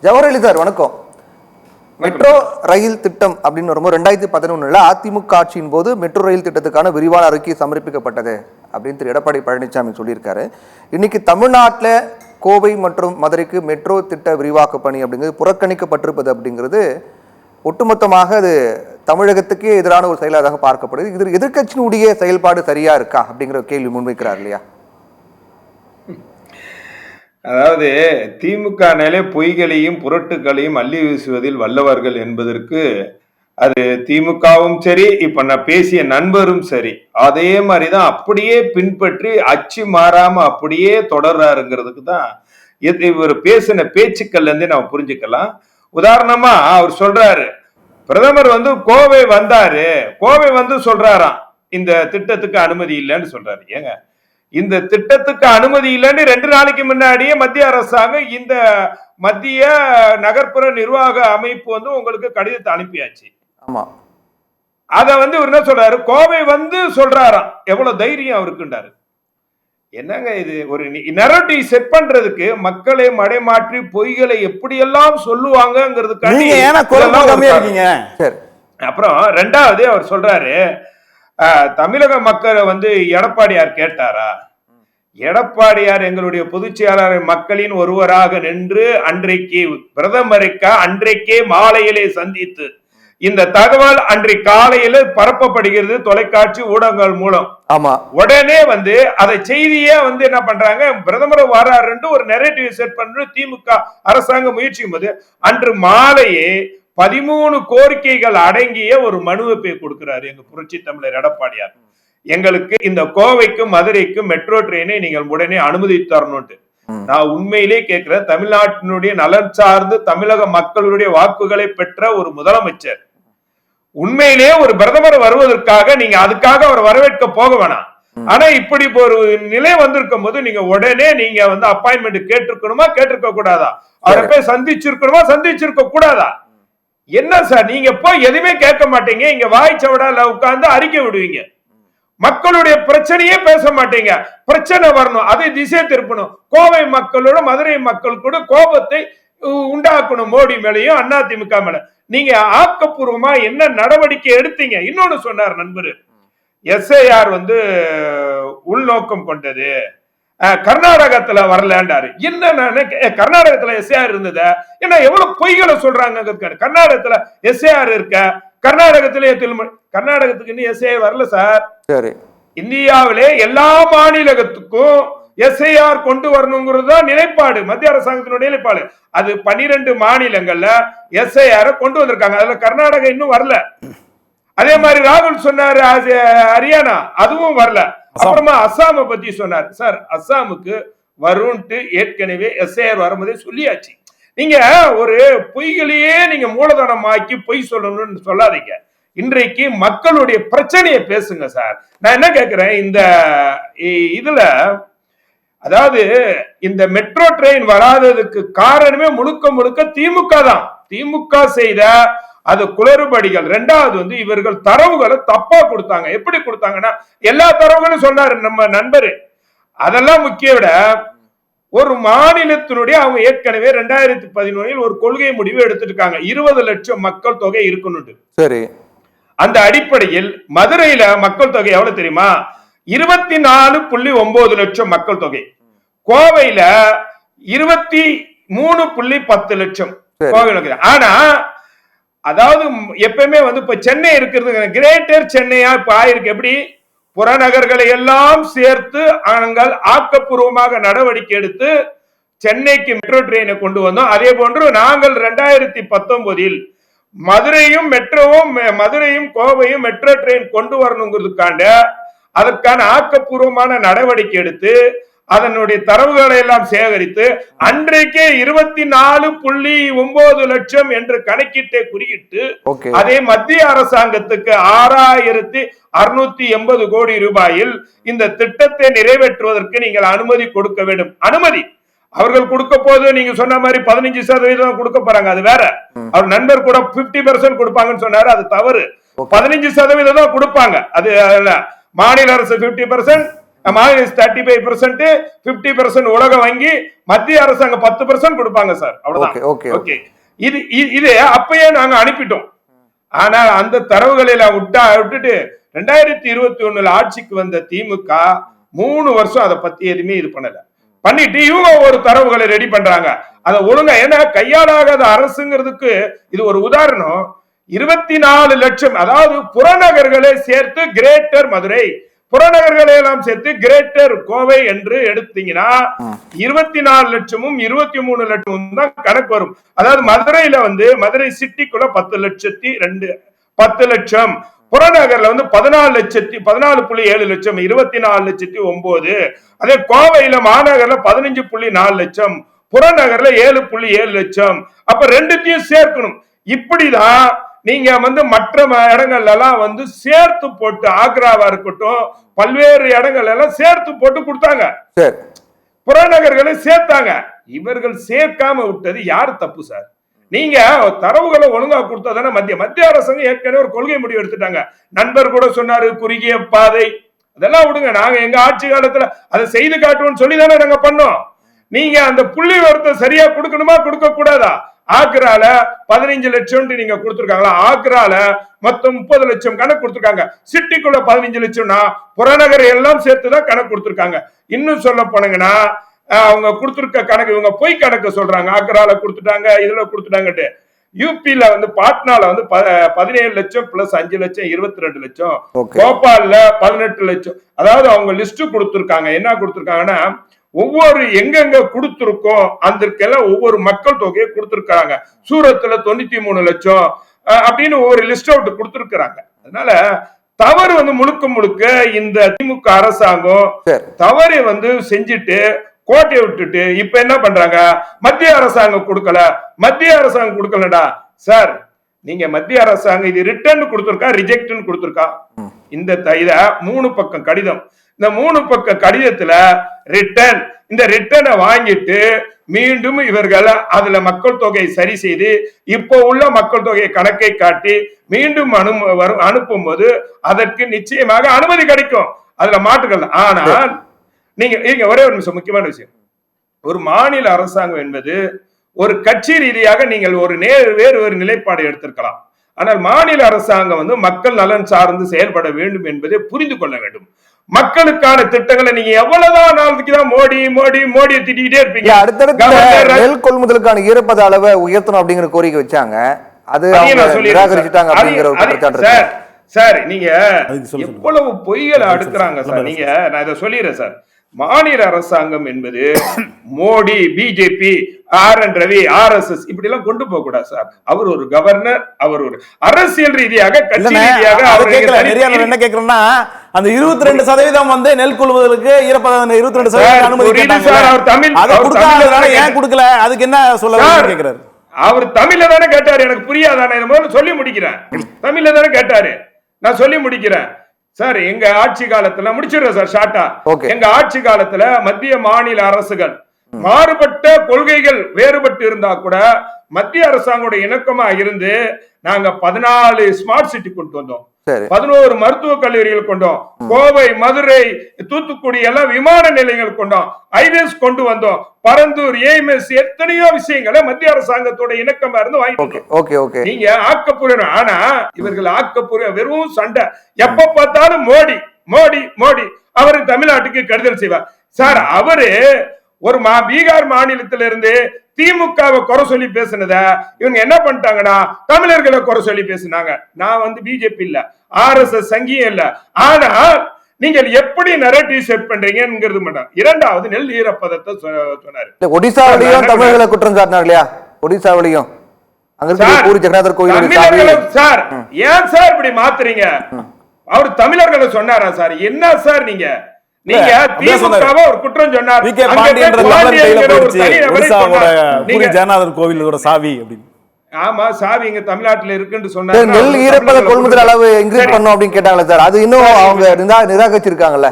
Jawaharlal sir வணக்கம். Metro rail திட்டம் அப்படின்னு வரும்போது 2011 அதிமுக ஆட்சியின் போது மெட்ரோ ரயில் திட்டத்துக்கான விரிவான அறிக்கை சமர்ப்பிக்கப்பட்டது அப்படின்னு திரு எடப்பாடி பழனிசாமி சொல்லியிருக்காரு. இன்னைக்கு தமிழ்நாட்டில் கோவை மற்றும் மதுரைக்கு மெட்ரோ திட்ட விரிவாக்க பணி அப்படிங்கிறது புறக்கணிக்கப்பட்டிருப்பது அப்படிங்கிறது ஒட்டுமொத்தமாக அது தமிழகத்துக்கே எதிரான ஒரு செயலாக பார்க்கப்படுது. இது எதிர்க்கட்சியினுடைய செயல்பாடு சரியா இருக்கா அப்படிங்கிற கேள்வி முன்வைக்கிறார் இல்லையா? அதாவது திமுகனாலே பொய்களையும் புரட்டுகளையும் அள்ளி வீசுவதில் வல்லவர்கள் என்பதற்கு அது திமுகவும் சரி, இப்ப நான் பேசிய நண்பரும் சரி, அதே மாதிரிதான் அப்படியே பின்பற்றி அச்சு மாறாம அப்படியே தொடர்றாருங்கிறதுக்கு தான் இவர் பேசின பேச்சுக்கள்ல இருந்தே நம்ம புரிஞ்சுக்கலாம். உதாரணமா அவர் சொல்றாரு, பிரதமர் கோவை வந்தாரு, கோவை சொல்றாராம் இந்த திட்டத்துக்கு அனுமதி இல்லைன்னு சொல்றாரு. ஏங்க, இந்த திட்டத்துக்கு அனுமதி இல்லைன்னு 2 நாளைக்கு முன்னாடியே மத்திய அரசாங்கம் இந்த மத்திய நகர்ப்புற நிர்வாக அமைப்பு உங்களுக்கு கடிதத்தை அனுப்பியாச்சு. ஆமா, அத இவர் என்ன சொல்றாரு, கோவை சொல்றாராம். எவ்வளவு தைரியம் அவருக்குண்டாரு. என்னங்க இது? ஒரு நரேட்டிவ் செட் பண்றதுக்கு மக்களை மடைமாற்றி பொய்களை எப்படியெல்லாம் சொல்லுவாங்கிறதுக்காக. அப்புறம் 2வது அவர் சொல்றாரு, தமிழக மக்களை எடப்பாடியார் கேட்டாரா? எடப்பாடியார் எங்களுடைய பொதுச் செயலாளர் மக்களின் ஒருவராக நின்று அன்றைக்கு பிரதமருக்கு அன்றைக்கே மாலையிலே சந்தித்து இந்த தகவல் அன்றைக்கு காலையில பரப்பப்படுகிறது தொலைக்காட்சி ஊடகங்கள் மூலம். ஆமா, உடனே அதை செய்தியே என்ன பண்றாங்க, பிரதமர் வராருன்னு ஒரு நெரேட்டிவ் செட் பண்ணு திமுக அரசாங்கம் முயற்சிக்கும் போது அன்று மாலையே 13 கோரிக்கைகள் அடங்கிய ஒரு மனுவை போய் கொடுக்கிறாரு எங்க புரட்சி தமிழர் எடப்பாடியார். எங்களுக்கு இந்த கோவைக்கும் மதுரைக்கும் மெட்ரோ ட்ரெயினை நீங்கள் உடனே அனுமதி தரணும்ட்டு. நான் உண்மையிலே கேட்கிறேன், தமிழ்நாட்டினுடைய நலன் சார்ந்து தமிழக மக்களுடைய வாக்குகளை பெற்ற ஒரு முதலமைச்சர் உண்மையிலே ஒரு பிரதமர் வருவதற்காக நீங்க அதுக்காக அவர் வரவேற்க போக வேணாம். ஆனா இப்படி ஒரு நிலை வந்திருக்கும் போது நீங்க உடனே நீங்க அப்பாயின்மெண்ட் கேட்டிருக்கணுமா, கேட்டிருக்க கூடாதா? அவரை போய் சந்திச்சிருக்கணுமா, சந்திச்சிருக்க கூடாதா? என்ன சார், நீங்க போய் எதுவுமே கேட்க மாட்டீங்க, இங்க வாய்ச்சவடால உட்கார்ந்து அறிக்கை விடுவீங்க, மக்களுடைய பிரச்சனையே பேச மாட்டீங்க. பிரச்சனை வரணும், அதை திசை திருப்பணும், கோவை மக்களோட மதுரை மக்கள் கூட கோபத்தை உண்டாக்கணும் மோடி மேலையும் அதிமுக மேல. நீங்க ஆக்கப்பூர்வமா என்ன நடவடிக்கை எடுத்தீங்க? இன்னொன்னு சொன்னார் நண்பர், எஸ்ஐஆர் உள்நோக்கம் கொண்டது, கர்நாடகத்துல வரலாண்டாரு. என்ன கர்நாடகத்துல எஸ்ஐஆர் இருந்தது? ஏன்னா எவ்வளவு பொய்களை சொல்றாங்க. கர்நாடகத்துல எஸ்ஐஆர் இருக்க, கர்நாடகத்திலே கர்நாடகத்துக்கு இன்னும் எஸ்ஐஆர் வரல சார். சரி, இந்தியாவிலே எல்லா மாநிலத்துக்கும் எஸ்ஐஆர் கொண்டு வரணுங்கிறது தான் நிலைப்பாடு, மத்திய அரசாங்கத்தினுடைய நிலைப்பாடு. அது 12 மாநிலங்கள்ல எஸ்ஐஆர் கொண்டு வந்திருக்காங்க, அதுல கர்நாடகா இன்னும் வரல. அதே மாதிரி ராகுல் சொன்னாரு ஹரியானா, அதுவும் வரல. அப்புறமா அஸ்ஸாம பத்தி சொன்னார். சார், அஸ்ஸாமுக்கு வரும்ட்டு ஏற்கனவே எஸ்ஐஆர் வரும்போதே சொல்லியாச்சு. நீங்க ஒரு பொய்களையே நீங்க மூலதனமாக்கி பொய் சொல்லணும்னு சொல்லாதீங்க. இன்றைக்கு மக்களுடைய பிரச்சனையை பேசுங்க சார். நான் என்ன கேட்கிறேன், இந்த இதுல அதாவது இந்த மெட்ரோ ட்ரெயின் வராததுக்கு காரணமே முழுக்க முழுக்க திமுக தான். திமுக செய்த அது குளறுபடிகள். 2வது இவர்கள் தரவுகளை தப்பா கொடுத்தாங்க. எப்படி கொடுத்தாங்கன்னா, எல்லா தரவுகளும் சொன்னாரு நம்ம நண்பரு. அதெல்லாம் முக்கிய விட ஒரு மாநிலத்தினுடைய அவங்க ஏற்கனவே 2011 ஒரு கொள்கை முடிவு எடுத்துட்டாங்க, 20 லட்சம் மக்கள் தொகை இருக்கணும். சரி, அந்த அடிப்படையில் மதுரையில மக்கள் தொகை எவ்வளவு தெரியுமா? 24.9 லட்சம் மக்கள் தொகை. கோவையில 23.10 லட்சம் கோவை. ஆனா அதாவது எப்பவுமே இப்ப சென்னை இருக்கிறது கிரேட்டர் சென்னையா இப்ப ஆயிருக்கு. எப்படி புறநகர்களை எல்லாம் சேர்த்து நாங்கள் ஆக்கப்பூர்வமாக நடவடிக்கை எடுத்து சென்னைக்கு மெட்ரோ ட்ரெயினை கொண்டு வந்தோம். அதே போன்று நாங்கள் 2019 மதுரையும் கோவையும் மெட்ரோ ட்ரெயின் கொண்டு வரணுங்கிறதுக்காண்ட அதற்கான ஆக்கப்பூர்வமான நடவடிக்கை எடுத்து அதனுடைய தரவுகளை எல்லாம் சேகரித்து அன்றைக்கே 24.9 லட்சம் என்று கணக்கிட்டே குறியிட்டு அதே மத்திய அரசாங்கத்துக்கு 6,680 கோடி ரூபாயில் இந்த திட்டத்தை நிறைவேற்றுவதற்கு நீங்கள் அனுமதி கொடுக்க வேண்டும். அனுமதி அவர்கள் கொடுக்க போது நீங்க சொன்ன மாதிரி 15% கொடுக்க போறாங்க, அது வேற. அவர் நண்பர் கூட 50% கொடுப்பாங்கன்னு சொன்னாரு, அது தவறு. 15% தான் கொடுப்பாங்க. அது மாநில அரசு 50%, மாநில 35%, 50% உலக வங்கி, மத்திய அரசாங்கம் 10% கொடுப்பாங்க சார். அவ்வளவுதான். ஓகே, இது அப்பயே நாங்க அனுப்பிட்டோம். ஆனா அந்த தரவுகளை விட்டுட்டு 2021 ஆட்சிக்கு வந்த திமுக 3 வருஷம் அதை பத்தி எதுவுமே இது பண்ணல. பண்ணிட்டு இவங்க ஒரு தரவுகளை ரெடி பண்றாங்க. அதை ஒழுங்கா, ஏன்னா கையாளாகாத அரசுங்கிறதுக்கு இது ஒரு உதாரணம். 24 லட்சம், அதாவது புறநகர்களை சேர்த்து கிரேட்டர் மதுரை, புறநகர்களை எல்லாம் சேர்த்து கிரேட்டர் கோவை என்று எடுத்தீங்கன்னா 24 லட்சமும் 23 லட்சமும் தான் கணக்கு வரும். அதாவது மதுரையில மதுரை சிட்டிக்குள்ள 10 லட்சம், புறநகர்ல 14.7 லட்சம், 24.9. அதே கோவையில மாநகர்ல 15.4 லட்சம், புறநகர்ல 7.7 லட்சம். அப்ப ரெண்டுத்தையும் சேர்க்கணும். இப்படிதான் நீங்க மற்ற இடங்கள்ல எல்லாம் சேர்த்து போட்டு, ஆக்ராவா இருக்கட்டும், பல்வேறு இடங்கள்ல எல்லாம் சேர்த்து போட்டு கொடுத்தாங்க, புறநகர்களை சேர்த்தாங்க. இவர்கள் சேர்க்காம விட்டது யாரு தப்பு சார்? நீங்க தரவுகளை ஒழுங்கா கொடுத்தா மத்திய அரசாங்கம் ஏற்கனவே ஒரு கொள்கை முடிவு எடுத்துட்டாங்க. நண்பர் கூட சொன்னாரு குறுகிய பாதை, அதெல்லாம் விடுங்க. நாங்க எங்க ஆட்சி காலத்துல அதை செய்து காட்டுவோம்னு சொல்லி தானே நாங்க பண்ணோம். நீங்க அந்த புள்ளி விவரத்தை சரியா கொடுக்கணுமா, கொடுக்க கூடாதா? ஆக்ரால 15 லட்சம் நீங்க கொடுத்திருக்காங்களா? ஆக்ரால மொத்தம் 30 லட்சம் கணக்கு கொடுத்திருக்காங்க. சிட்டிக்குள்ள 15 லட்சம்னா புறநகர் எல்லாம் சேர்த்துதான் கணக்கு கொடுத்திருக்காங்க. இன்னும் சொல்ல போனீங்கன்னா அவங்க கொடுத்திருக்க கணக்கு இவங்க பொய் கணக்கு சொல்றாங்க. ஆக்ரால கொடுத்துட்டாங்க, இதுல கொடுத்துட்டாங்கட்டு. யூபில பாட்னால 17 லட்சம் பிளஸ் 5 லட்சம் 22 லட்சம், போபால்ல 18 லட்சம். அதாவது அவங்க லிஸ்ட் கொடுத்திருக்காங்க. என்ன கொடுத்திருக்காங்கன்னா ஒவ்வொரு எங்கெங்க கொடுத்திருக்கோம் அதற்கெல்லாம் ஒவ்வொரு மக்கள் தொகையை கொடுத்திருக்காங்க. சூரத்துல 93 லட்சம் அப்படின்னு ஒவ்வொரு லிஸ்ட் அவுட் கொடுத்திருக்கிறாங்க. அதனால தவறு முழுக்க இந்த திமுக அரசாங்கம் தவறை செஞ்சுட்டு கோட்டையை விட்டுட்டு இப்ப என்ன பண்றாங்க? மத்திய அரசாங்கம் கொடுக்கலடா சார். நீங்க மத்திய அரசாங்கம் இது ரிட்டர்ன் கொடுத்திருக்கா, ரிஜெக்ட் கொடுத்திருக்கா? இந்த 3 பக்கம் கடிதம், இந்த 3 பக்க கடிதத்துல ரிட்டர்ன், இந்த ரிட்டர்னை வாங்கிட்டு மீண்டும் இவர்கள் அதுல மக்கள் தொகையை சரி செய்து இப்போ உள்ள மக்கள் தொகை கணக்கை காட்டி மீண்டும் அனுப்பும் போது அதற்கு நிச்சயமாக அனுமதி கிடைக்கும். அதுல மாற்றுகள். ஆனால் நீங்க ஒரே ஒரு நிமிஷம், முக்கியமான விஷயம், ஒரு மாநில அரசாங்கம் என்பது ஒரு கட்சி ரீதியாக நீங்கள் வேறு ஒரு நிலைப்பாடு எடுத்திருக்கலாம். ஆனால் மாநில அரசாங்கம் மக்கள் நலன் சார்ந்து செயல்பட வேண்டும் என்பதை புரிந்து கொள்ள வேண்டும். மக்களுக்கான திட்டங்களை நீங்க எவ்வளவுதான் நாளைக்கு தான் மோடியை திட்டிக்கிட்டே இருப்பீங்க. அடுத்தடுத்த நெல் கொள்முதலுக்கான ஈரப்பத அளவை உயர்த்தணும் அப்படிங்கிற கோரிக்கை வச்சாங்க. அது நிராகரிச்சுட்டாங்க அப்படிங்கிற ஒரு குற்றச்சாட்டு. சார் நீங்க எவ்வளவு பொய்களை அடுக்குறாங்க சார். நீங்க நான் இதை சொல்லிடுறேன் சார். மாநில அரசாங்கம் என்பது Modi, BJP, RN Ravi, RSS இப்படி எல்லாம் கொண்டு போக கூடாது சார். அவர் ஒரு கவர்னர், அவர் ஒரு அரசியல் ரீதியாக கட்சி ரீதியாக என்ன கேக்குறேன்னா அந்த 22% நெல் கொள்முதலுக்கு ஈரப்பதம் 22% அனுமதி ஏன் கொடுக்கல, அதுக்கு என்ன சொல்ல கேக்குறாரு? அவர் தமிழ்ல தானே கேட்டாரு, எனக்கு புரியாதானே சொல்லி முடிக்கிறேன். தமிழ்ல தானே கேட்டாரு, நான் சொல்லி முடிக்கிறேன் சார். எங்க ஆட்சி காலத்துல முடிச்சிடுறேன் சார் ஷார்ட்டா. எங்க ஆட்சி காலத்துல மத்திய மாநில அரசுகள் மாறுபட்ட கொள்கைகள் வேறுபட்டு இருந்தா கூட மத்திய அரசாங்கோட இணக்கமா இருந்து நாங்க 14 ஸ்மார்ட் சிட்டி கொண்டு வந்தோம், 11 மருத்துவக் கல்லூரிகள் கொண்டோம், கோவை, மதுரை, தூத்துக்குடி எல்லாம் விமான நிலையங்கள் கொண்டோம், ஹைவேஸ் கொண்டு வந்தோம், பரந்தூர், ஏஎம்எஸ் எத்தனையோ விஷயங்களை மத்திய அரசாங்கத்தோட இணக்கமா இருந்து வாங்கிட்டோம். நீங்க ஆக்கப்பூர்வ, ஆனா இவர்கள் ஆக்கப்பூர்வ வெறும் சண்டை. எப்ப பார்த்தாலும் மோடி மோடி மோடி. அவரு தமிழ்நாட்டுக்கு கருதல் செய்வார் சார். அவரு ஒரு பீகார் மாநிலத்திலிருந்து திமுகவை குறை சொல்லி பேசினத இவங்க என்ன பண்ணிட்டாங்கன்னா தமிழர்களை குறை சொல்லி பேசினாங்க. நான் பிஜேபி இல்ல, RSS சங்கியம் இல்ல. ஆனா நீங்கள் எப்படி நரேட்டிவ் செட் பண்றீங்கிறது மட்டும். இரண்டாவது நெல் ஈரப்பதத்தை சொன்னாரு. ஒடிசாவிலையும் தமிழர்களை குற்றம் சாட்டினார் இல்லையா? ஒடிசாவிலையும் பூரி ஜெகநாதர் கோயில் சார். ஏன் சார் இப்படி மாத்துறீங்க? அவர் தமிழர்களை சொன்னாரா சார்? என்ன சார் நீங்க திமுகவை ஒரு குற்றம் சொன்னார். ஜெகநாதர் கோவிலோட சாவி அப்படின்னு. ஆமா, சாவி இங்க தமிழ்நாட்டுல இருக்குன்னு சொன்னாங்க. நெல் ஈரப்பத கொள்முதல் அளவு இன்க்ரீஸ் பண்ணனும் அப்படின்னு கேட்டாங்களே சார், அது இன்னும் அவங்க நிராகரிச்சிருக்காங்கல்ல.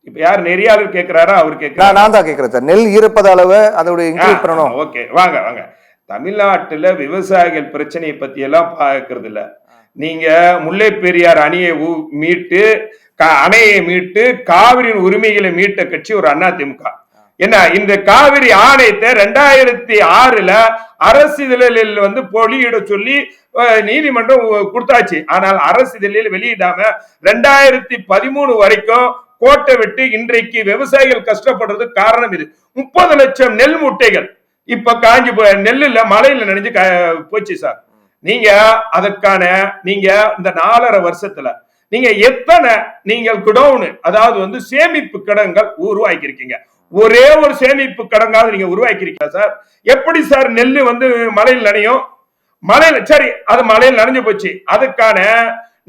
இப்ப யார் நெறியாளர் கேக்குறாரா? அவர் கேக்குறாரா? நான் தான் கேக்குறேன் சார். நெல் ஈரப்பத அளவு அதோட இன்க்ரீஸ் பண்ணனும். ஓகே, வாங்க. தமிழ்நாட்டுல விவசாயிகள் பிரச்சனையை பத்தி எல்லாம் பாக்குறது இல்ல. நீங்க முல்லை பெரியார் அணையை மீட்டு அணையை மீட்டு காவிரியின் உரிமைகளை மீட்ட கட்சி ஒரு அதிமுக. என்ன இந்த காவிரி ஆணையத்தை 2006 அரசிதழில் வந்து வெளியிட சொல்லி நீதிமன்றம் கொடுத்தாச்சு. ஆனால் அரசிதழில் வெளியிடாம 2013 வரைக்கும் கோட்டை விட்டு இன்றைக்கு விவசாயிகள் கஷ்டப்படுறதுக்கு காரணம் இது. 30 லட்சம் நெல் மூட்டைகள் இப்ப காஞ்சி நெல்லுல மழையில நினைஞ்சு போச்சு சார். நீங்க அதற்கான நீங்க இந்த 4.5 வருஷத்துல நீங்க எத்தனை நீங்கள் குடவுன் அதாவது வந்து சேமிப்பு கிடங்குகள் உருவாக்கி இருக்கீங்க? ஒரே ஒரு சேமிப்பு கிடங்காவது நீங்க உருவாக்கி இருக்கீங்க சார்? எப்படி சார் நெல்லு வந்து மழையில் நனையும்? மழையில சரி அது மழையில் நனைஞ்சு போச்சு, அதுக்கான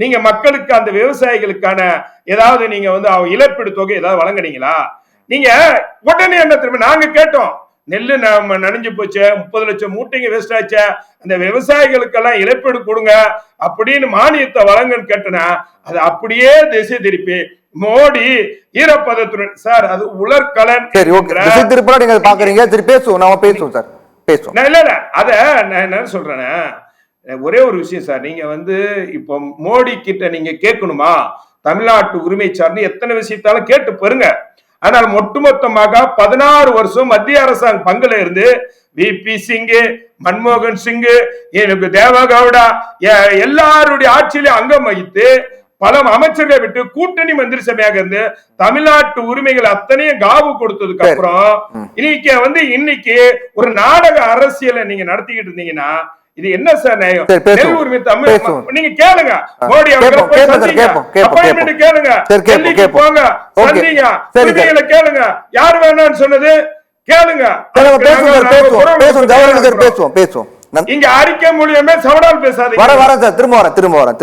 நீங்க மக்களுக்கு அந்த விவசாயிகளுக்கான ஏதாவது நீங்க வந்து இழப்பீடு தொகை ஏதாவது வழங்குனீங்களா? நீங்க உடனே என்ன திரும்ப நாங்க கேட்டோம், நெல்லு நனைஞ்சு போச்சு, 30 லட்சம் மூட்டைங்க வேஸ்ட் ஆச்சு, அந்த விவசாயிகளுக்கெல்லாம் இழப்பீடு கொடுங்க அப்படின்னு மானியத்தை வழங்குன்னு கேட்டனா அது அப்படியே திசை திருப்பி மோடி ஈரப்பதத்துடன் சார் அது உலர்கலன். சரி ஓகே, திசை திருப்பா நீங்க பாக்குறீங்க. சரி பேசுவோம், நாம பேசுவோம் சார் பேசுவோம். இல்ல அத நான் என்ன சொல்றேன்னா ஒரே ஒரு விஷயம் சார், நீங்க வந்து இப்போ மோடி கிட்ட நீங்க கேட்கணுமா தமிழ்நாட்டு உரிமை சார்ந்து எத்தனை விஷயத்தாலும் கேட்டு பாருங்க. ஆனால் ஒட்டுமொத்தமாக 16 வருஷம் மத்திய அரசாங்க பங்குல இருந்து விபி சிங், மன்மோகன் சிங், எனக்கு தேவகவுடா எல்லாருடைய ஆட்சியிலே அங்கம் வகித்து பல அமைச்சர்களை விட்டு கூட்டணி மந்திரி சபையாக இருந்து தமிழ்நாட்டு உரிமைகள் அத்தனையும் காவு கொடுத்ததுக்கு அப்புறம் இன்னைக்கு ஒரு நாடக அரசியலை நீங்க நடத்திக்கிட்டு இருந்தீங்கன்னா இது என்ன சார் நியாயம்? நெல் உரிமை தமிழ் நீங்க கேளுங்க, மோடி அவர்களை போய் சந்திங்க, அப்பாயின்மெண்ட் கேளுங்க, டெல்லிக்கு போங்க, சந்திங்க, உரிமைகளை கேளுங்க. யார் வேணாம்னு சொன்னது கேளுங்க. பேசுவோம். இங்க அறிக்கை மூலியமே சவடால் பேசாதீங்க. வரேன் சார், திரும்ப வரேன்.